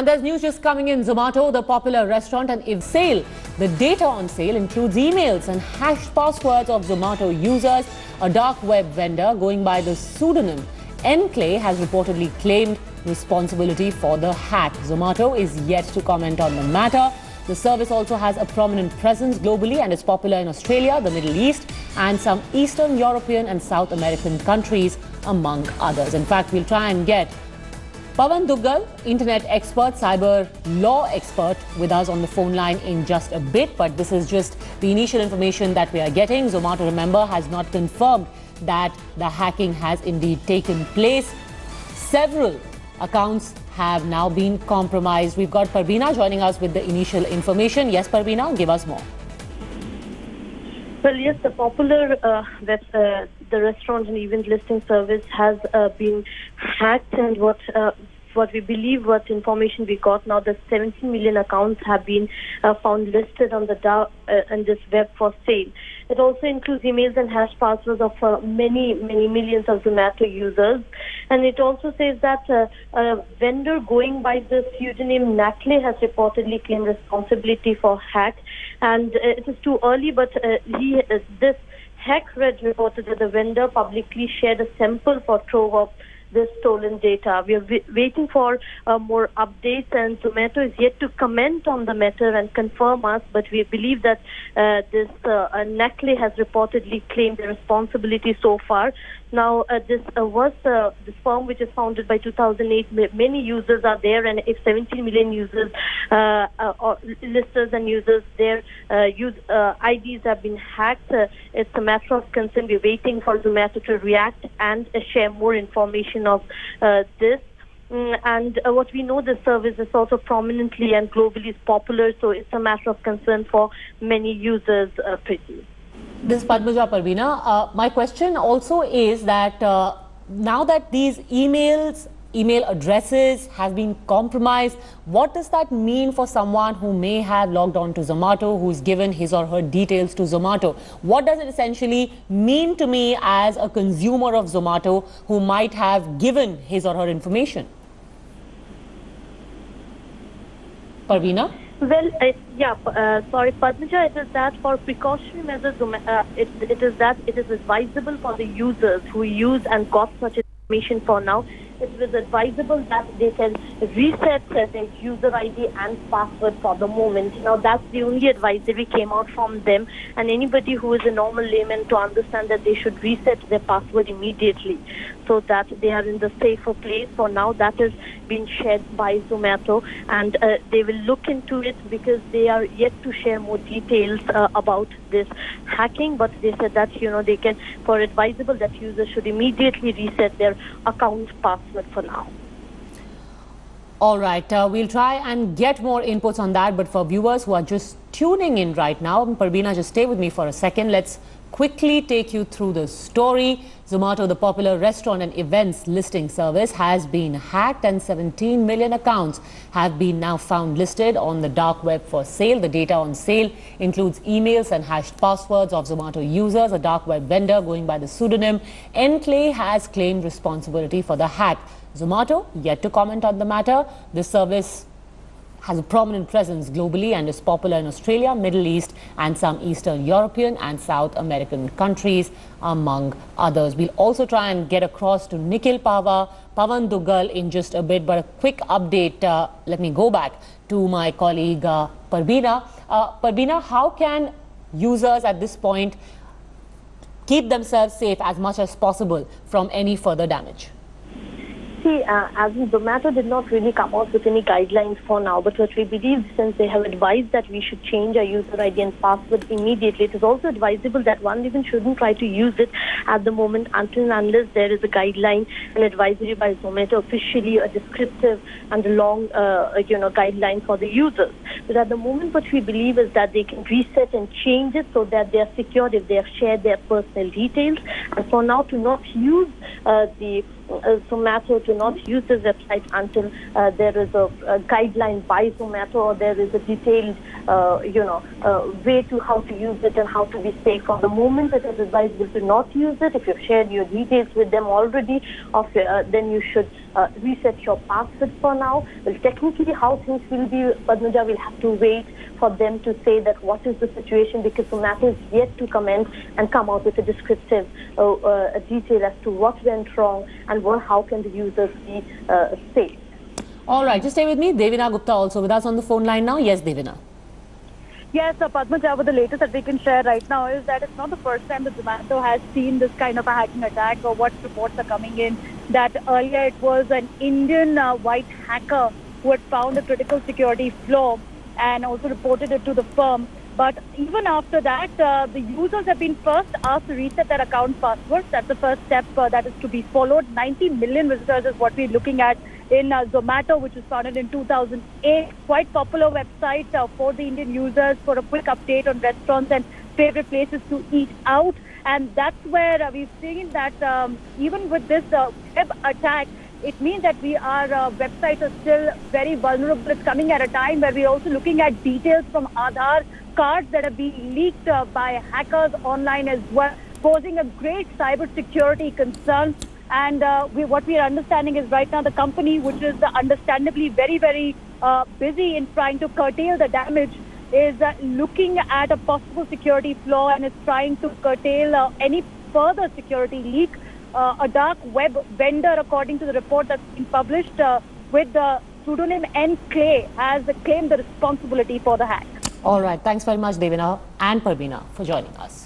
And there's news just coming in. Zomato, the popular restaurant and sale. The data on sale includes emails and hashed passwords of Zomato users. A dark web vendor going by the pseudonym Enclay has reportedly claimed responsibility for the hack. Zomato is yet to comment on the matter. The service also has a prominent presence globally and is popular in Australia, the Middle East and some Eastern European and South American countries, among others. In fact, we'll try and get Pavan Duggal, internet expert, cyber law expert, with us on the phone line in just a bit. But this is just the initial information that we are getting. Zomato, remember, has not confirmed that the hacking has indeed taken place. Several accounts have now been compromised. We've got Parveena joining us with the initial information. Yes, Parveena, give us more. Well, yes, the popular the restaurant and event listing service has been hacked, and what we believe, what information we got now, that 17 million accounts have been found listed on the on this web for sale. It also includes emails and hash passwords of many millions of Zomato users. And it also says that a vendor going by the pseudonym Enclay has reportedly claimed responsibility for hack. And it is too early, but this HackRed reported that the vendor publicly shared a sample for trove of this stolen data. We are waiting for more updates, and Zomato is yet to comment on the matter and confirm us, but we believe that this Enclay has reportedly claimed the responsibility so far. Now, this firm, which is founded by 2008, many users are there, and if 17 million users, or listers and users, their IDs have been hacked, it's a matter of concern. We're waiting for Zomato to react and share more information of this. And what we know, the service is also prominently and globally is popular, so it's a matter of concern for many users, Preeti. This is Padmaja, Parveena. My question also is that now that these email addresses have been compromised, what does that mean for someone who may have logged on to Zomato, who's given his or her details to Zomato? What does it essentially mean to me as a consumer of Zomato who might have given his or her information? Parveena? Well, sorry, Padmaja, it is that for precautionary measures, it is advisable for the users who use and got such information for now. It was advisable that they can reset their user ID and password for the moment. Now, that's the only advisory came out from them, and anybody who is a normal layman to understand that they should reset their password immediately so that they are in the safer place. For now, that is being shared by Zomato, and they will look into it because they are yet to share more details about this hacking. But they said that, they can, for advisable, that users should immediately reset their account password for now. All right, we'll try and get more inputs on that. But for viewers who are just tuning in right now, Parveena, just stay with me for a second. Let's quickly take you through the story. Zomato, the popular restaurant and events listing service, has been hacked, and 17 million accounts have been now found listed on the dark web for sale. The data on sale includes emails and hashed passwords of Zomato users. A dark web vendor going by the pseudonym Enclay has claimed responsibility for the hack. Zomato yet to comment on the matter. This service has a prominent presence globally and is popular in Australia, Middle East and some Eastern European and South American countries, among others. We'll also try and get across to Nikhil Pavan Duggal in just a bit, but a quick update. Let me go back to my colleague Parveena. Parveena, how can users at this point keep themselves safe as much as possible from any further damage? See, as in Zomato did not really come out with any guidelines for now, but what we believe, since they have advised that we should change our user ID and password immediately, it is also advisable that one even shouldn't try to use it at the moment until and unless there is a guideline, an advisory by Zomato, officially a descriptive and a long, guideline for the users. But at the moment, what we believe is that they can reset and change it so that they are secured if they have shared their personal details. And for now, to not use the Zomato to not use this website until there is a guideline by Zomato, or there is a detailed, way to how to use it and how to be safe. From the moment it is advisable to not use it, if you've shared your details with them already, then you should reset your password for now. Well, technically, how things will be, Padmaja, will have to wait for them to say that what is the situation, because Zomato is yet to comment and come out with a descriptive detail as to what went wrong and how can the users be safe. All right, just stay with me. Devina Gupta also with us on the phone line now. Yes, Devina. Yes, Padmaja, the latest that we can share right now is that it's not the first time that Zomato has seen this kind of a hacking attack, or what reports are coming in that earlier it was an Indian white hacker who had found a critical security flaw and also reported it to the firm. But even after that, the users have been first asked to reset their account passwords. That's the first step that is to be followed. 90 million visitors is what we're looking at in Zomato, which was founded in 2008. Quite popular website for the Indian users for a quick update on restaurants and favorite places to eat out. And that's where we've seen that even with this web attack, it means that our websites are still very vulnerable. It's coming at a time where we're also looking at details from Aadhaar cards that have been leaked by hackers online as well, posing a great cybersecurity concern. And what we are understanding is right now the company, which is understandably very, very busy in trying to curtail the damage, is looking at a possible security flaw and is trying to curtail any further security leak. A dark web vendor, according to the report that's been published with the pseudonym N. Clay, has claimed the responsibility for the hack. All right. Thanks very much, Devina and Parveena, for joining us.